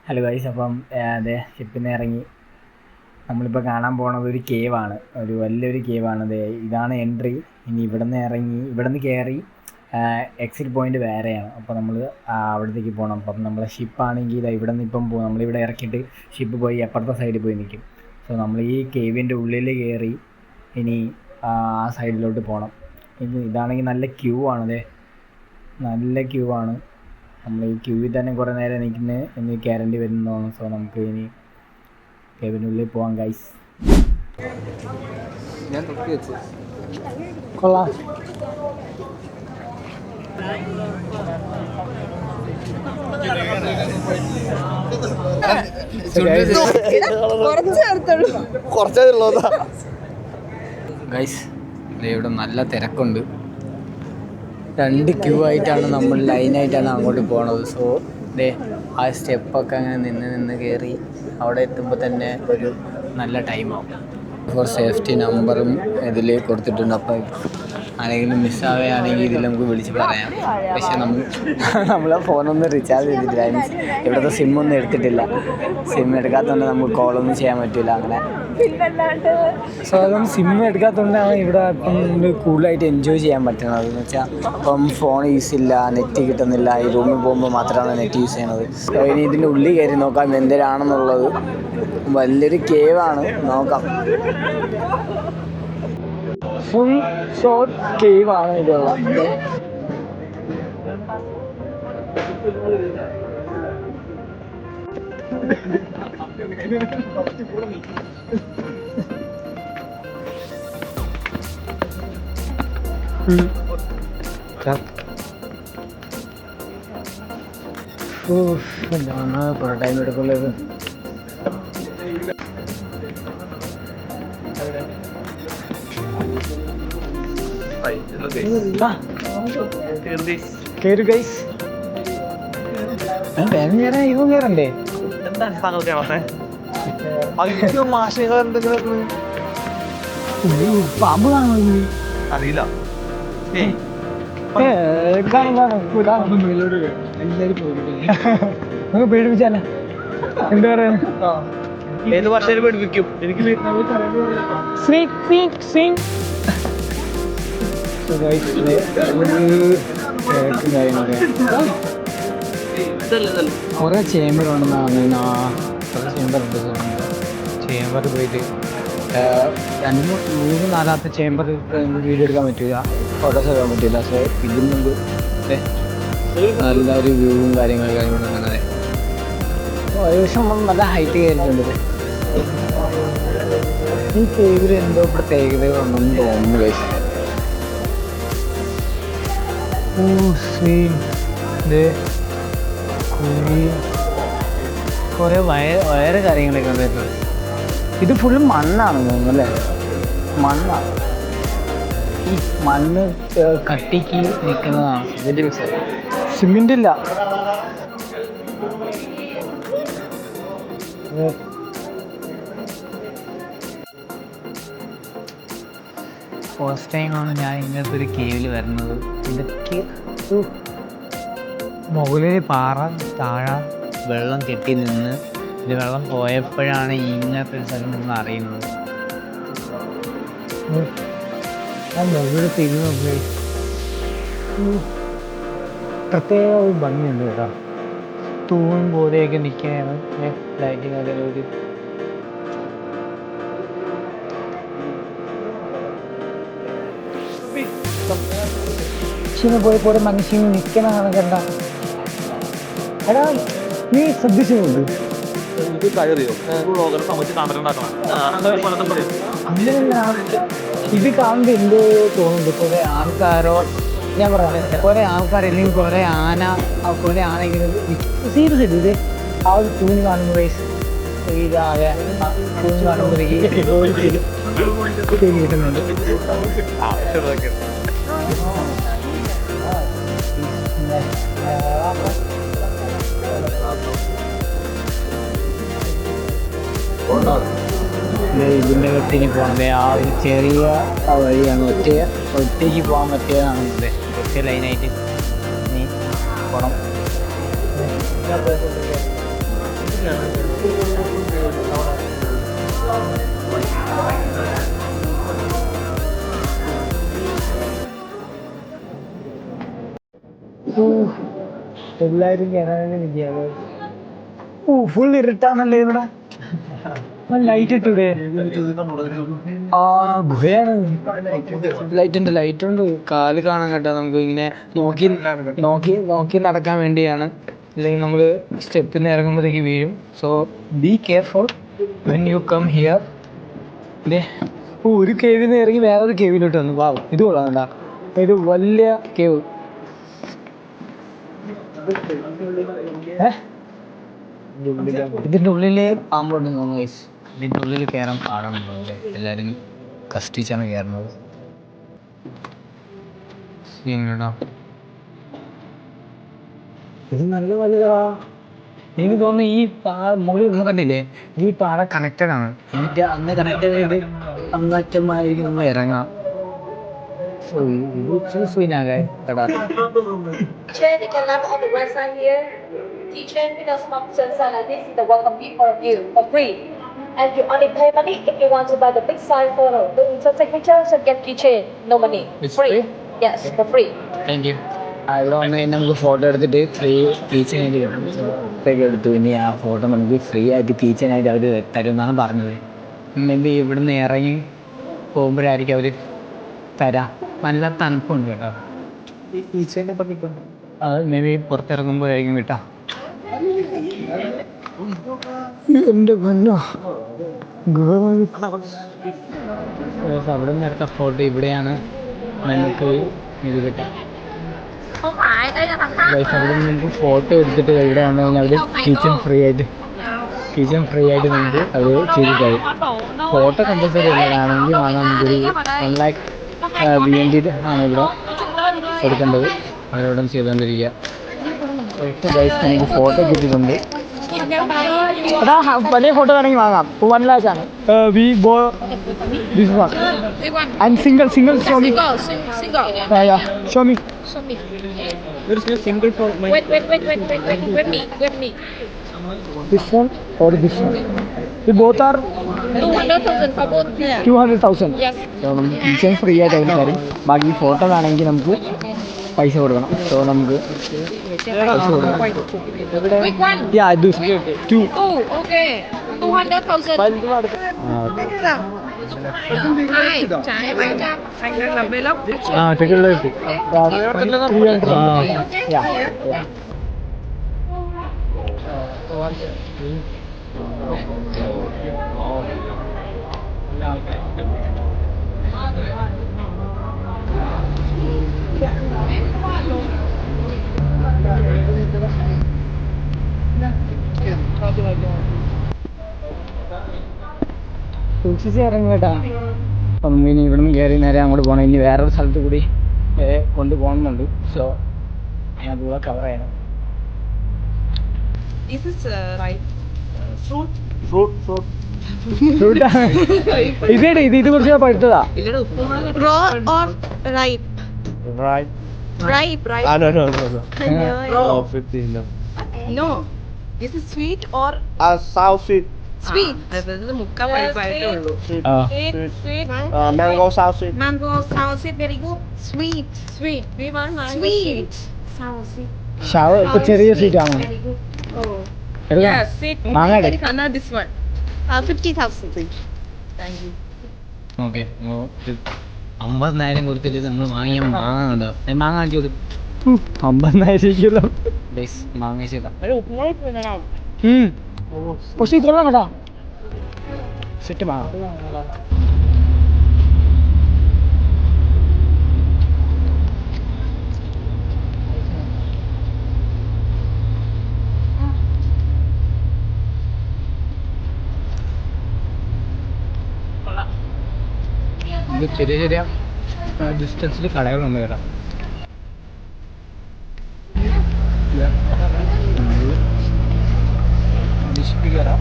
Hello guys, അപ്പം അതെ ഷിപ്പിൽ നിന്ന് ഇറങ്ങി നമ്മളിപ്പോൾ കാണാൻ പോണത് ഒരു കേവാണ്, ഒരു വലിയൊരു കേവാണ്. അതെ, ഇതാണ് എൻട്രി. ഇനി ഇവിടെ നിന്ന് ഇറങ്ങി ഇവിടെ നിന്ന് കയറി എക്സിറ്റ് പോയിൻ്റ് വേറെയാണ്. അപ്പോൾ നമ്മൾ അവിടത്തേക്ക് പോകണം. അപ്പം നമ്മളെ ഷിപ്പാണെങ്കിൽ ഇതാ ഇവിടെ നിന്ന് ഇപ്പം പോകും. നമ്മളിവിടെ ഇറക്കിയിട്ട് ഷിപ്പ് പോയി അപ്പുറത്തെ സൈഡിൽ പോയി നിൽക്കും. സോ നമ്മൾ ഈ കേവിൻ്റെ ഉള്ളിൽ കയറി ഇനി ആ സൈഡിലോട്ട് പോകണം. ഇതാണെങ്കിൽ നല്ല ക്യൂ ആണ്. അതെ, നല്ല ക്യൂ ആണ്. നമ്മൾ ഈ ക്യൂവിൽ തന്നെ കുറേ നേരം നിൽക്കുന്നത് ഇനി കയറേണ്ടി വരുന്നതാണ്. സോ നമുക്ക് ഇനി കേവിനുള്ളിൽ പോവാം ഗൈസ്. ഞാൻ തൊപ്പി വെച്ച് കൊള്ളാം. ഗൈസ്, ഇവിടെ നല്ല തിരക്കുണ്ട്. 2 ക്യൂ ആയിട്ടാണ് നമ്മൾ ലൈനായിട്ടാണ് അങ്ങോട്ട് പോണത്. സോ ദേ ആ സ്റ്റെപ്പൊക്കെ അങ്ങനെ നിന്ന് കയറി അവിടെ എത്തുമ്പോൾ തന്നെ ഒരു നല്ല ടൈമാവും. ഫോർ സേഫ്റ്റി നമ്പറും ഇതിൽ കൊടുത്തിട്ടുണ്ട്. അപ്പോൾ ആരെങ്കിലും മിസ്സാവുകയാണെങ്കിൽ ഇതിൽ നമുക്ക് വിളിച്ച് പറയാം. പക്ഷേ നമ്മളെ ഫോണൊന്നും റീചാർജ് ചെയ്തിട്ടില്ല. ഇവിടുത്തെ സിമ്മൊന്നും എടുത്തിട്ടില്ല. സിം എടുക്കാത്തതുകൊണ്ട് നമുക്ക് കോളൊന്നും ചെയ്യാൻ പറ്റില്ല അങ്ങനെ. സോ അതൊന്നും സിം എടുക്കാത്തതുകൊണ്ടാണ് ഇവിടെ ഇപ്പം കൂടുതലായിട്ട് എൻജോയ് ചെയ്യാൻ പറ്റുന്നത്. എന്ന് വെച്ചാൽ ഇപ്പം ഫോൺ യൂസ് ഇല്ല, നെറ്റ് കിട്ടുന്നില്ല. ഈ റൂമിൽ പോകുമ്പോൾ മാത്രമാണ് നെറ്റ് യൂസ് ചെയ്യണത്. സോ ഇനി ഇതിൻ്റെ ഉള്ളിൽ കയറി നോക്കാം എന്തിനാണെന്നുള്ളത്. വലിയൊരു കേവാണ്, നോക്കാം. ഫുൾ ഷോർട്ട് കേവാണ് ഇതുള്ളത്. കുറേ ടൈം എടുക്കുള്ളത്. കേറു ഗൈസ്. ഇതും കേറണ്ടേ? പാമ്പ് കാണുമോ? അറിയില്ല. നമുക്ക് പേടിപ്പിച്ചാലോ? എന്താ പറയാ, ഏത് ഭാഷയിൽ പഠിപ്പിക്കും? എനിക്ക് കുറെ ചേമ്പർ ഉണ്ടെന്നാണ്. കുറെ ചേമ്പറുണ്ട്. ചേമ്പർ പോയിട്ട് 2, 3, 4 ചേമ്പർ വീഡിയോ എടുക്കാൻ പറ്റില്ല, ഫോട്ടോസ് എടുക്കാൻ പറ്റില്ല. സോ ഇതിൽ നമുക്ക് നല്ലൊരു വ്യൂവും കാര്യങ്ങളും അങ്ങനെ ഏകദേശം നല്ല ഹൈറ്റ് കയറിയിട്ടുണ്ട്. ഈ കേവിൽ എന്തോ പ്രത്യേകതകളുണ്ടെന്ന് തോന്നുന്നു ഗൈസ്. കുറേ വയറ് കാര്യങ്ങളൊക്കെ ഉണ്ടായിട്ടുണ്ട്. ഇത് ഫുള്ള് മണ്ണാണ് തോന്നുന്നു അല്ലേ? മണ്ണാണ്. ഈ മണ്ണ് കട്ടിക്ക് നിൽക്കുന്നതാണ് ഇതിൻ്റെ വിഷയം. സിമെൻ്റ് ഇല്ല. ഫസ്റ്റ് ടൈമാണ് ഞാൻ ഇങ്ങനത്തെ ഒരു കേവിൽ വരുന്നത്. ഇതൊക്കെ മുകളിൽ പാറ, താഴെ വെള്ളം കെട്ടി നിന്ന് ഇത് വെള്ളം പോയപ്പോഴാണ് ഇങ്ങനത്തെ ഒരു സ്ഥലം നിന്ന് അറിയുന്നത്. ഇവിടെ തിരിഞ്ഞു പ്രത്യേക ഒരു ഭംഗിയുണ്ട് കേട്ടോ. തൂൺ പോലെയൊക്കെ നിൽക്കുകയാണ്. ലൈറ്റിങ് ഒക്കെ ഒരു പോയപ്പോൾ മനുഷ്യൻ നിൽക്കണതാണ് കണ്ട. എടാ, നീ ശ്രദ്ധിച്ചുകൊണ്ട് അങ്ങനെയല്ല, ഇത് കാണുമ്പോൾ എന്തോ തോന്നുന്നുണ്ട്. കുറേ ആൾക്കാരോ, ഞാൻ പറയാം, കുറേ ആൾക്കാർ അല്ലെങ്കിൽ കുറേ ആന, കുറേ ആണെങ്കിലും സീരിയസ് ആയിട്ട് ഇത് ആ ഒരു തൂണ് കാണുമ്പോൾ ഇതാകെ തൂണ് കാണുമ്പോഴേക്ക് കിട്ടുന്നുണ്ട്. ഇതിൻ്റെ വെട്ടിന് പോകുന്നത് ആ ഒരു ചെറിയ വഴിയാണ്. ഒറ്റയ്ക്ക് പോകാൻ പറ്റിയതാണ്. ഒറ്റ ലൈനായിട്ട് നീ പോകണം. എല്ലാവരും കയറാനും വിദ്യാഭ്യാസം. ഫുൾ ഇരുട്ടാണല്ലേ ഇവിടെ. ലൈറ്റ് ഇട്ടൂടെ? ആ ഗുഹയാണ്. ലൈറ്റ് ഉണ്ട്. കാല് കാണാൻ കേട്ടോ. നമുക്ക് ഇങ്ങനെ നോക്കി നോക്കി നോക്കി നടക്കാൻ വേണ്ടിയാണ്. അല്ലെങ്കിൽ നമ്മൾ സ്റ്റെപ്പിൽ നിന്ന് ഇറങ്ങുമ്പോഴത്തേക്ക് വീഴും. So be careful when you come here. ഒരു കേവിൽ നിന്ന് ഇറങ്ങി വേറൊരു കേവിലോട്ട് വന്നു. വാവ്, ഇത് കൊള്ളാം. ഇത് വലിയ കേവ്. ഇതിൻ്റെ ഉള്ളിൽ പാമ്പുണ്ടെന്ന് തോന്നുന്നു ഗൈസ്. ഇതിൻ്റെ ഉള്ളിൽ കയറാൻ പാടാണെന്നുണ്ട്. എല്ലാവരും കഷ്ടിച്ചാണ് കയറുന്നത്. ഇത് നല്ല വലുതാ. എനിക്ക് തോന്നുന്നു ഈ മുകളിൽ ഒന്നും കണ്ടില്ലേ, ഈ പാറ കണക്റ്റഡ് ആണ്. എന്നിട്ട് അന്ന് കണക്റ്റഡ് ചെയ്ത് അങ്ങറ്റമായിരിക്കും നമ്മൾ ഇറങ്ങാം. Chair you can left on the right side here. Teacher, because function and this is the welcome gift for you for free. And you only pay money if you want to buy the big size photo. So take pictures and get keychain. No money. It's free? Yes, for free. Thank you. ഇവിടെ വന്ന് കഴിഞ്ഞാൽ നമുക്ക് photo എടുത്തിട്ട് free കീച്ചനായിട്ട് കിട്ടും. എടുത്തു. ഇനി ആ photo നമുക്ക് ഫ്രീ ആയിട്ട് കീച്ചനായിട്ട് അവർ തരുമെന്നാണ് പറഞ്ഞത്. മേ ബി ഇവിടുന്ന് ഇറങ്ങി പോകുമ്പോഴായിരിക്കും അവർ തരാം. നല്ല തണുപ്പുണ്ട് കേട്ടോ. അത് മേ ബി പുറത്തിറങ്ങുമ്പോഴായിരിക്കും കിട്ടാം. എൻ്റെ പൊന്നോ, അവിടെ നിന്ന് എടുത്ത ഫോട്ടോ ഇവിടെയാണ് നമുക്ക് ഇത് കിട്ടാം. അവിടെ നിന്ന് നമുക്ക് ഫോട്ടോ എടുത്തിട്ട് ഇവിടെ വന്നു കഴിഞ്ഞാൽ അവർ കിച്ചൺ ഫ്രീ ആയിട്ട് നമുക്ക് അവർ ചെയ്ത് തരും. ഫോട്ടോ കമ്പൽസറി ഉള്ളതാണെങ്കിൽ വാങ്ങാൻ നമുക്കൊരു 1 lakh വേണ്ടിയിട്ട് ആണ് ഇവിടെ കൊടുക്കേണ്ടത്. അവരോട് ചെയ്തുകൊണ്ടിരിക്കുക. നമുക്ക് ഫോട്ടോ കിട്ടിയിട്ടുണ്ട്. വലിയ ഫോട്ടോ വേണമെങ്കിൽ വാങ്ങാം. 1 lakh ആണ്. We go this one and single show me. Show me. There is no single for my. Wait me. This one or this one? They both are 200,000 for both. 200,000. Yes. So നമുക്ക് kitchen free ആയിട്ട് അവർ തരും. ബാക്കി photo വേണമെങ്കിൽ നമുക്ക് പൈസ കൊടുക്കണം. So നമുക്ക് പൈസ കൊടുക്കണം. Which one? Yeah, this two. Oh, okay. 200,000. Take a look. Yeah. സൂക്ഷിച്ച് ഇറങ്ങും കേട്ടാ. അപ്പം ഇനി ഇവിടെ നിന്ന് കയറി നേരെ അങ്ങോട്ട് പോകണം. ഇനി വേറൊരു സ്ഥലത്ത് കൂടി കൊണ്ടുപോകണമെന്നുണ്ട്. സോ ഞാൻ അതുകൂടെ കവർ ചെയ്യണം. This is right. Fruit. ഇത് കുറച്ച് പഴുത്തതാ. Raw or ripe? Right. Ripe. No. No. 15 no. No. This is sweet or South sweet. sweet? Sweet. Mango South sweet. Mango sour sweet, very good. Sweet. We want mango sweet. Sour sweet. Shower ഇപ്പൊ ചെറിയ seat ആണ്. Very good. Oh. എടുക്കാം. Sweet. മാങ്ങ This one. 50,000. Thank you. Okay. 50,000 കൊടുത്തിട്ട് നമ്മൾ വാങ്ങിയ മാങ്ങ ഉണ്ടോ? മാങ്ങ കാണിച്ചു കൊടുക്കും. 50,000 മാങ്ങ ചെയ്താ. പക്ഷേ ഇത്രയും കേട്ടാ സെറ്റ് മാങ്ങ. ഇത് ചെറിയ ഡിസ്റ്റൻസിൽ കടകളുണ്ട് കേട്ടോ. കയറാം.